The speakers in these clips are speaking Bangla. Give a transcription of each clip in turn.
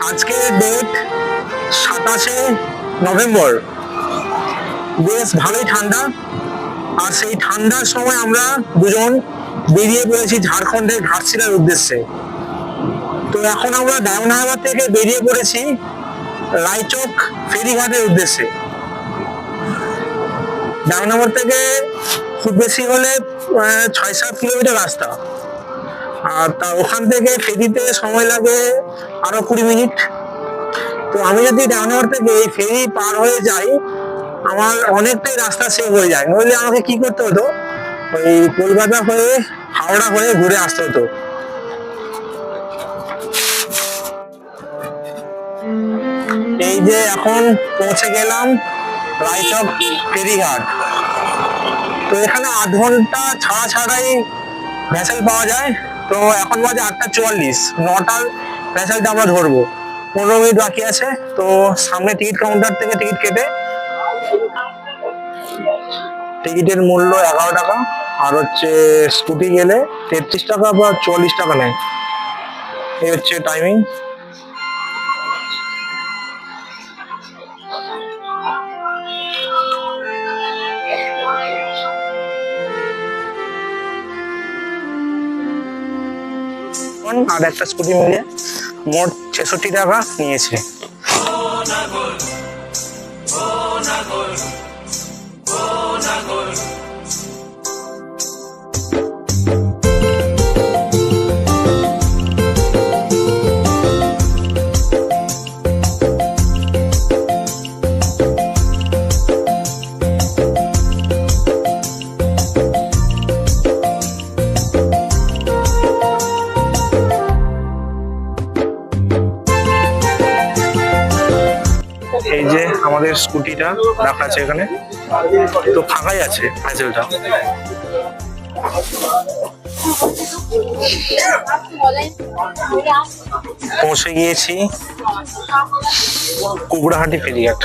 আজকে ডেট 27 নভেম্বর। বেশ ভালোই ঠান্ডা, আর সেই ঠান্ডার সময় আমরা দুজন বেরিয়ে পড়েছি ঝাড়খণ্ডের ঘাটশিলার উদ্দেশ্যে। তো এখন আমরা ডায়মন্ড থেকে বেরিয়ে পড়েছি রায়চক ফেরিঘাটের উদ্দেশ্যে। ডায়মন্ড থেকে খুব বেশি হলে 6-7 কিলোমিটার রাস্তা, আর ওখান থেকে ফেরিতে সময় লাগে আরো 20 মিনিট। তো আমি যদি ডায়মন্ড থেকে এই ফেরি পার হয়ে যাই, আমার অনেকটাই রাস্তা সেভ হয়ে যায়। নইলে আমাকে কি করতে হতো, ওই কলকাতা হয়ে হাওড়া হয়ে ঘুরে আসতে হতো। এই যে এখন পৌঁছে গেলাম রায়চক ফেরিঘাট। তো এখানে 8 ঘন্টা ছাড়া ছাড়াই ভ্যাসেল পাওয়া যায়। তো এখন বাজে 8:44, 9টার ভ্যাসেলটা আমরা ধরবো। 15 মিনিট বাকি আছে। তো সামনে টিকিট কাউন্টার থেকে টিকিট কেটে, টিকিটের মূল্য 11 টাকা, আর হচ্ছে স্কুটি গেলে 33 টাকা বা 44 টাকা নেয়। এই হচ্ছে টাইমিং। আর একটা স্কুটি মিলিয়ে মোট 66 টাকা নিয়েছে। এই যে আমাদের স্কুটিটা রাখা আছে এখানে, তো ফাঁকাই আছে ভ্যাসেলটা। পৌঁছে গিয়েছি কুকড়াহাটি ফেরিঘাট।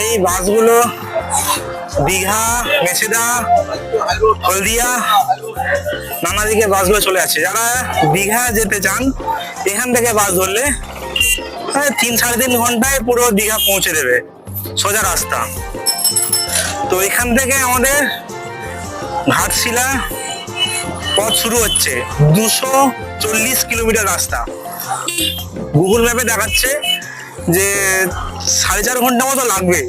এই বাসগুলো দীঘা, মেছেদা, হলদিয়া, নানা দিকে বাসগুলো চলে আসছে। যারা দীঘা যেতে চান, এখান থেকে বাস ধরলে 3-3.5 ঘন্টায় পুরো দীঘা পৌঁছে দেবে, সোজা রাস্তা। তো এখান থেকে আমাদের ঘাটশিলা পথ শুরু হচ্ছে। 240 কিলোমিটার রাস্তা। গুগল ম্যাপে দেখাচ্ছে যে 4.5 ঘন্টা মতো লাগবে,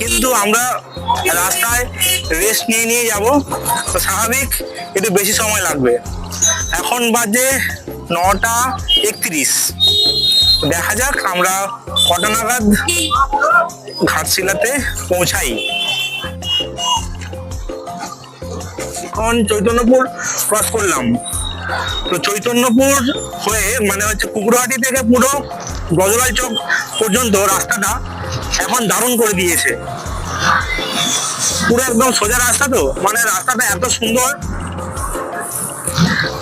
কিন্তু আমরা রাস্তায় রেস্ট নিয়ে যাব, তো স্বাভাবিক একটু বেশি সময় লাগবে। এখন বাজে 9:31। দেখা যাক আমরা কটা নাগাদ ঘাটশিলাতে পৌঁছাই। এখন চৈতন্যপুর ক্রস করলাম। তো চৈতন্যপুর হয়ে মানে হচ্ছে কুকড়াহাটি থেকে পুরো গজলাল চক পর্যন্ত রাস্তাটা এখন দারুণ করে দিয়েছে। পুরো একদম সোজা রাস্তা, তো মানে রাস্তাটা এত সুন্দর।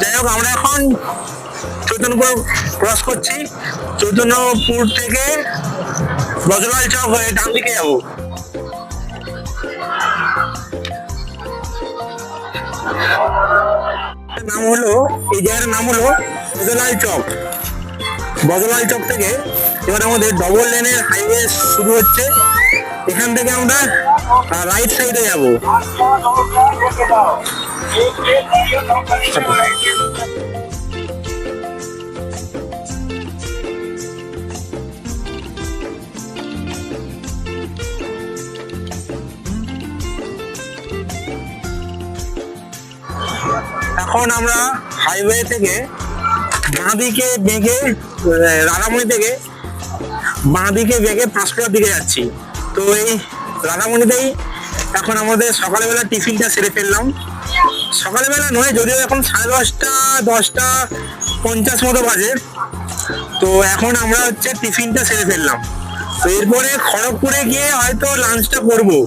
যাই হোক, আমরা এখন চৈতন্যপুর ক্রস করছি। চৈতন্যপুর থেকে গজলাল চক হয়ে ডান দিকে যাবো। নাম হলো, এই জায়গাটার নাম হলো বজলাল চক। বজলাল চক থেকে এবার আমাদের ডবল লেনের হাইওয়ে শুরু হচ্ছে। এখান থেকে আমরা রাইট সাইডে যাব। এখন আমরা হাইওয়ে থেকে বাঁদিকে বেঁকে, রাধামণি থেকে বাঁদিকে বেঁকে পাঁশকুড়ার দিকে যাচ্ছি। তো এই রাধামণিতেই এখন আমাদের সকালবেলা টিফিনটা সেরে ফেললাম। সকালবেলা নয়, যদিও এখন 10:30, 10:50 মতো বাজে। তো এখন আমরা হচ্ছে টিফিনটা সেরে ফেললাম। তো এরপরে খড়গপুরে গিয়ে হয়তো লাঞ্চটা করবো।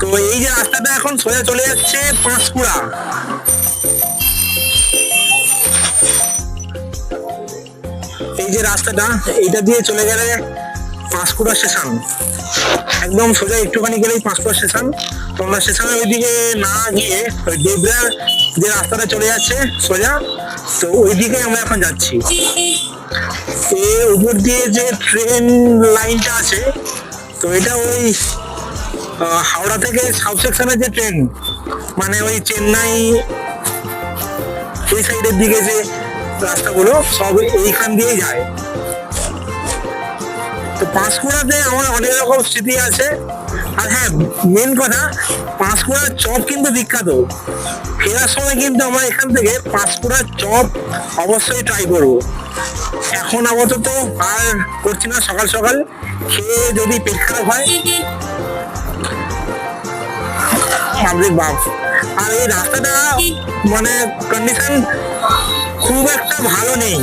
তো এই যে রাস্তাটা এখন সোজা চলে যাচ্ছে পাঁশকুড়া। এই যে রাস্তাটা এইটা দিয়ে চলে গেলে পাঁশকুড়া স্টেশন, একদম সোজা একটুখানি গেলেই পাঁশকুড়া স্টেশন। তোমরা স্টেশনের ওইদিকে না গিয়ে ওই দেবরার যে রাস্তাটা চলে যাচ্ছে সোজা, তো ওইদিকে আমরা এখন যাচ্ছি। এর উপর দিয়ে যে ট্রেন লাইনটা আছে, তো এটা ওই হাওড়া থেকে সাউথ সেকশনের যে ট্রেন, মানে ওই চেন্নাই এই সাইডের দিকে যে রাস্তাগুলো সব এইখান দিয়েই যায়। তো পাঁশকুড়াতে আমার অনেক রকম স্মৃতি আছে। আর হ্যাঁ, মেন কথা, পাঁশকুড়ার চপ কিন্তু বিখ্যাত। ফেরার সময় কিন্তু আমরা এখান থেকে পাঁশকুড়ার চপ অবশ্যই ট্রাই করবো। এখন আপাতত আর করছি না, সকাল সকাল খেয়ে যদি পেট খারাপ হয় বাপ। আর এই রাস্তাটা মানে কন্ডিশন খুব একটা ভালো নেই।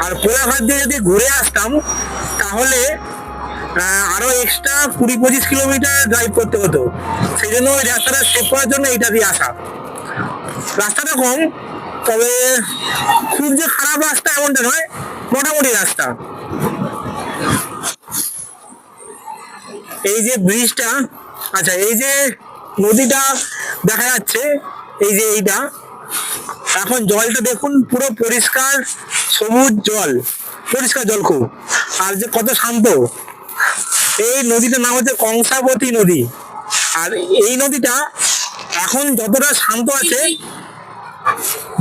আর কোলাঘাট দিয়ে যদি ঘুরে আসতাম তাহলে আরো এক্সট্রা 20-25 কিলোমিটার ড্রাইভ করতে হতো। সেই জন্য ওই রাস্তাটা সেভ করার জন্য এইটা দিয়ে আসা। রাস্তাটা কম, তবে খুব যে খারাপ রাস্তা এমনটা নয়, মোটামুটি রাস্তা। এই যে ব্রিজটা, আচ্ছা এই যে নদীটা দেখা যাচ্ছে, এই যে এইটা, এখন জলটা দেখুন পুরো পরিষ্কার সবুজ জল, পরিষ্কার জল খুব। আর যে কত শান্ত। এই নদীটার নাম হচ্ছে কংসাবতী নদী। আর এই নদীটা এখন যতটা শান্ত আছে,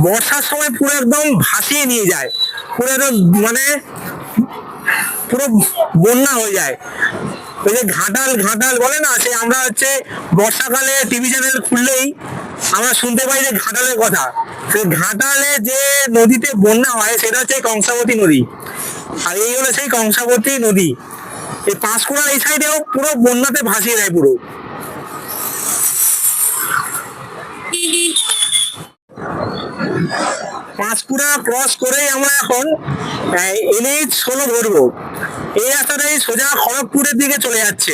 বর্ষার সময় পুরো একদম ভাসিয়ে নিয়ে যায়, পুরো একদম মানে পুরো বন্যা হয়ে যায়। ওই যে ঘাটাল ঘাটাল বলে না, সে আমরা হচ্ছে বর্ষাকালে টিভি চ্যানেল খুললেই আমরা শুনতে পাই যে ঘাটালের কথা। সে ঘাটালে যে নদীতে বন্যা হয় সেটা হচ্ছে কংসাবতী নদী। আর এই হলো সেই কংসাবতী নদী। এই পাঁশকুড়ার এই সাইডেও পুরো বন্যাতে ভাসিয়ে দেয় পুরো। পাঁশকুড়া ক্রস করেই আমরা এখন NH 16 ধরবো। এই রাস্তাটাই সোজা খড়গপুরের দিকে চলে যাচ্ছে।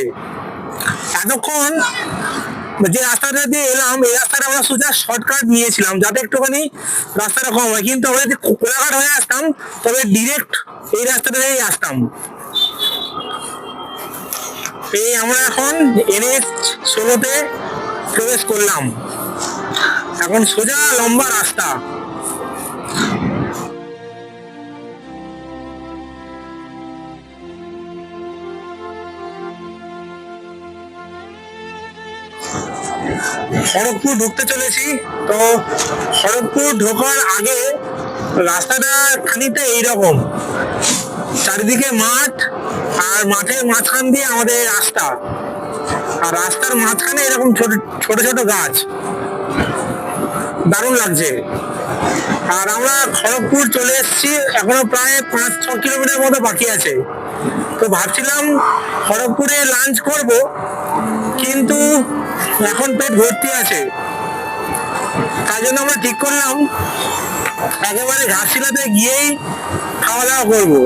এতক্ষণ যে রাস্তাটা দিয়ে এলাম, এই রাস্তাটা আমরা সোজা শর্টকাট নিয়েছিলাম যাতে একটুখানি রাস্তাটা কম হয়, কিন্তু আমরা যদি কোলাঘাট হয়ে আসতাম তবে ডিরেক্ট এই রাস্তাটাতেই আসতাম। এই আমরা এখন NH 16-তে প্রবেশ করলাম। এখন সোজা লম্বা রাস্তা। খড়গপুর ঢুকতে চলেছি। তো খড়গপুর ঢোকার আগে রাস্তাটা খানিকটা এইরকম, চারিদিকে মাঠ, আর মাঠের মাঝখান দিয়ে আমাদের রাস্তা, আর রাস্তার মাঝখানে এরকম ছোট ছোট ছোট গাছ, দারুণ লাগছে। আর আমরা খড়গপুর চলে এসেছি, এখনো প্রায় 5-6 কিলোমিটার মতো বাকি আছে। তো ভাবছিলাম খড়গপুরে লাঞ্চ করব, কিন্তু এখন পেট ভর্তি আছে, তাই জন্য আমরা ঠিক করলাম একেবারে ঘাটশিলাতে গিয়েই খাওয়া দাওয়া করবো।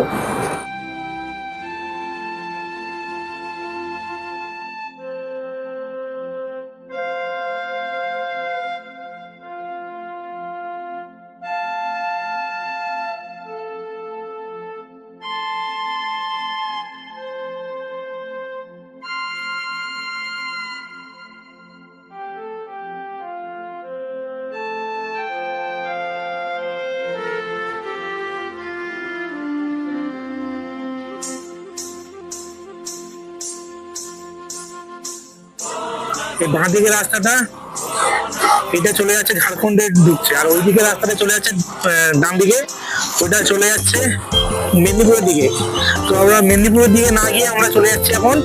এই বাঁ দিকে রাস্তাটা এটা চলে যাচ্ছে ঝাড়খণ্ডে ঢুকছে, আর ওইদিকে রাস্তাটা চলে যাচ্ছে ডান দিকে, ওটা চলে যাচ্ছে মেদিনীপুরের দিকে। তো আমরা মেদিনীপুরের দিকে না গিয়ে আমরা চলে যাচ্ছি এখন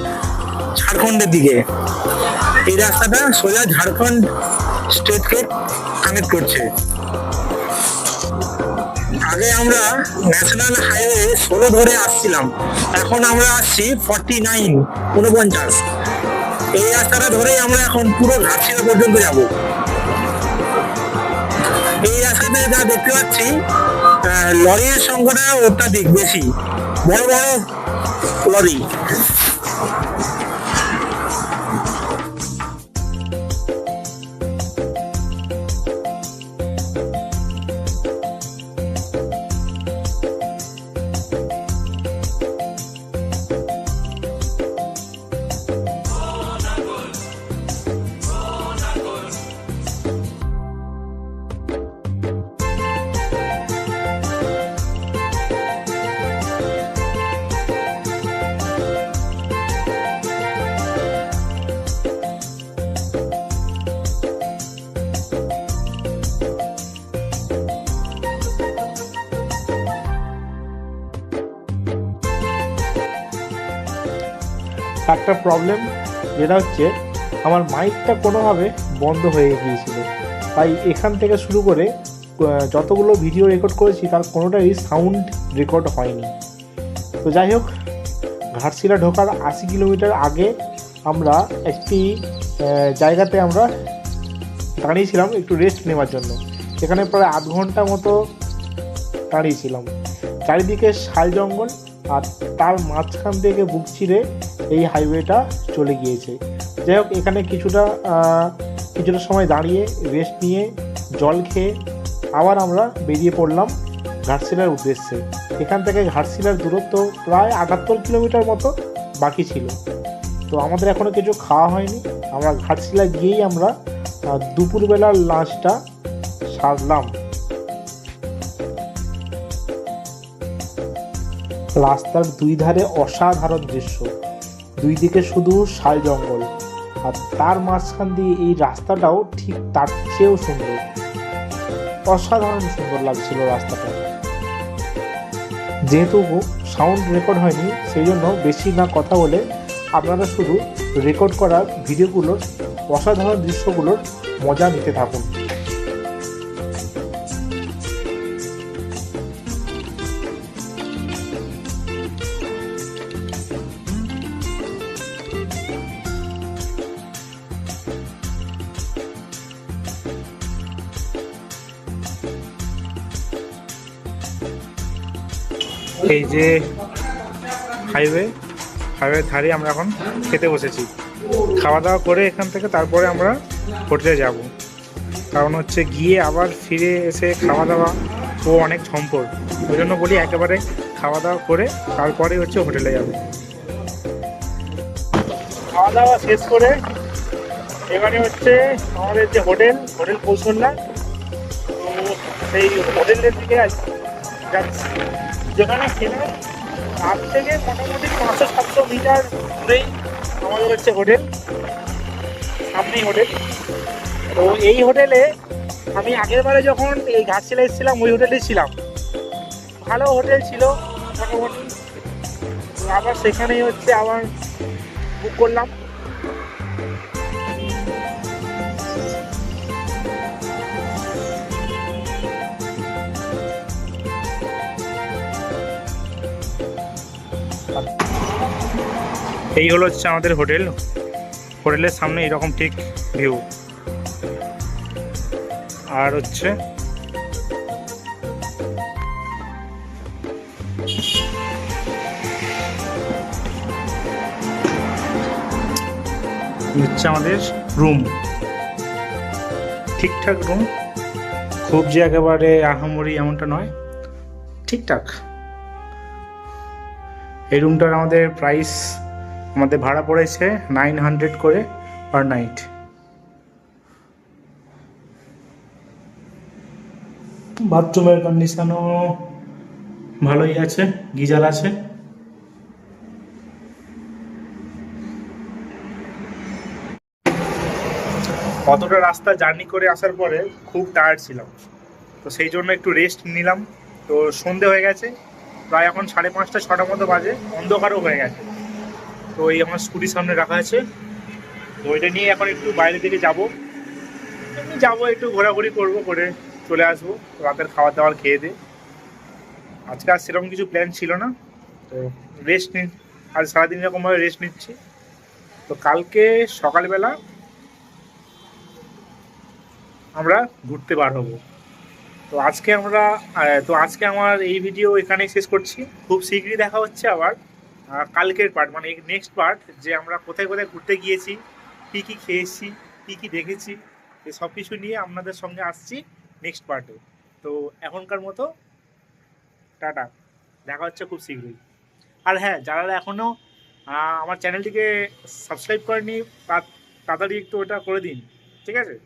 ঝাড়খণ্ডের দিকে। এই রাস্তাটা সোজা ঝাড়খণ্ড স্টেটকে কানেক্ট করছে। আগে আমরা ন্যাশনাল হাইওয়ে 16 ধরে আসছিলাম, এখন আমরা আসছি 49 এই রাস্তাটা ধরেই আমরা এখন পুরো ঘাটশিলা পর্যন্ত যাব। এই রাস্তাতে যা দেখতে পাচ্ছি লরির সংখ্যাটা অত্যাধিক বেশি, বড় বড় লরি। একটা প্রবলেম, যেটা হচ্ছে আমার মাইকটা কোনোভাবে বন্ধ হয়ে গিয়েছিল, তাই এখান থেকে শুরু করে যতগুলো ভিডিও রেকর্ড করেছি তার কোনোটাই সাউন্ড রেকর্ড হয়নি। তো যাই হোক, ঘাটশিলা ঢোকার 80 কিলোমিটার আগে আমরা একটি জায়গাতে আমরা দাঁড়িয়েছিলাম একটু রেস্ট নেওয়ার জন্য। এখানে প্রায় আধ ঘন্টা মতো দাঁড়িয়েছিলাম। চারিদিকে শাল জঙ্গল, আর তার মাঝখান থেকে বুক চিরে এই হাইওয়েটা চলে গিয়েছে। যাই হোক, এখানে কিছুটা সময় দাঁড়িয়ে রেস্ট নিয়ে জল খেয়ে আবার আমরা বেরিয়ে পড়লাম ঘাটশিলার উদ্দেশ্যে। এখান থেকে ঘাটশিলার দূরত্ব প্রায় 78 কিলোমিটার মতো বাকি ছিল। তো আমাদের এখনও কিছু খাওয়া হয়নি। আমরা ঘাটশিলা গিয়েই আমরা দুপুরবেলার লাঞ্চটা সারলাম। রাস্তার দুই ধারে অসাধারণ দৃশ্য, দুই দিকে শুধু শাল জঙ্গল, আর তার মাঝখান দিয়ে এই রাস্তাটাও ঠিক তার চেয়েও সুন্দর, অসাধারণ সুন্দর লাগছিল রাস্তাটা। যেহেতু সাউন্ড রেকর্ড হয়নি, সেই জন্য বেশি না কথা বলে আপনারা শুধু রেকর্ড করা ভিডিওগুলোর অসাধারণ দৃশ্যগুলোর মজা নিতে থাকুন। এই যে হাইওয়ে ধারে আমরা এখন খেতে বসেছি। খাওয়া দাওয়া করে এখান থেকে তারপরে আমরা হোটেলে যাব, কারণ হচ্ছে গিয়ে আবার ফিরে এসে খাওয়া দাওয়া ও অনেক ঝম্পট। ওই জন্য বলি একেবারে খাওয়া দাওয়া করে তারপরে হচ্ছে হোটেলে যাব। খাওয়া দাওয়া শেষ করে এবারে হচ্ছে আমাদের যে হোটেল পৌঁছলাম। তো সেই হোটেলের দিকে যাচ্ছি, যেখানে খেলাম তার থেকে মোটামুটি 500-700 মিটার দূরেই আমাদের হচ্ছে হোটেল, সামনেই হোটেল। তো এই হোটেলে আমি আগেরবারে যখন এই ঘাটশিলা এসেছিলাম ওই হোটেলেই ছিলাম, ভালো হোটেল ছিল মোটামুটি। আবার সেখানেই হচ্ছে আবার বুক করলাম। এই হলো হচ্ছে আমাদের হোটেলের সামনে এরকম ঠিক ভিউ। আর হচ্ছে আমাদের রুম, ঠিকঠাক রুম, খুব যে একেবারে আহামরি এমনটা নয়, ঠিকঠাক। এই রুমটার আমাদের প্রাইস, আমাদের ভাড়া পড়েছে 900 করে পার নাইট। বাথরুমের কন্ডিশনও ভালোই আছে, গিজার আছে। অতটা রাস্তা জার্নি করে আসার পরে খুব টায়ার্ড ছিলাম, তো সেই জন্য একটু রেস্ট নিলাম। তো সন্ধে হয়ে গেছে, প্রায় এখন 5:30-6টার মতো বাজে, অন্ধকারও হয়ে গেছে। তো এই আমার স্কুটির সামনে রাখা আছে, তো ওইটা নিয়ে এখন একটু বাইরে দিকে যাবো, একটু ঘোরাঘুরি করবো, করে চলে আসবো রাতের খাবার দাবার খেয়ে দিয়ে। আজকে আর সেরকম কিছু প্ল্যান ছিল না, তো রেস্ট নিই, আজ সারাদিন এরকমভাবে রেস্ট নিচ্ছি। তো কালকে সকালবেলা আমরা ঘুরতে বার হবো। তো আজকে আমার এই ভিডিও এখানেই শেষ করছি। খুব শীঘ্রই দেখা হচ্ছে আবার কালকের পার্ট, মানে নেক্সট পার্ট, যে আমরা কোথায় কোথায় ঘুরতে গিয়েছি, কী কী খেয়েছি, কী কী দেখেছি, এই সব কিছু নিয়ে আপনাদের সঙ্গে আসছি নেক্সট পার্টে। তো এখনকার মতো টাটা, দেখা হচ্ছে খুব শীঘ্রই। আর হ্যাঁ, যারা এখনও আমার চ্যানেলটিকে সাবস্ক্রাইব করেনি তাড়াতাড়ি একটু ওটা করে দিন, ঠিক আছে?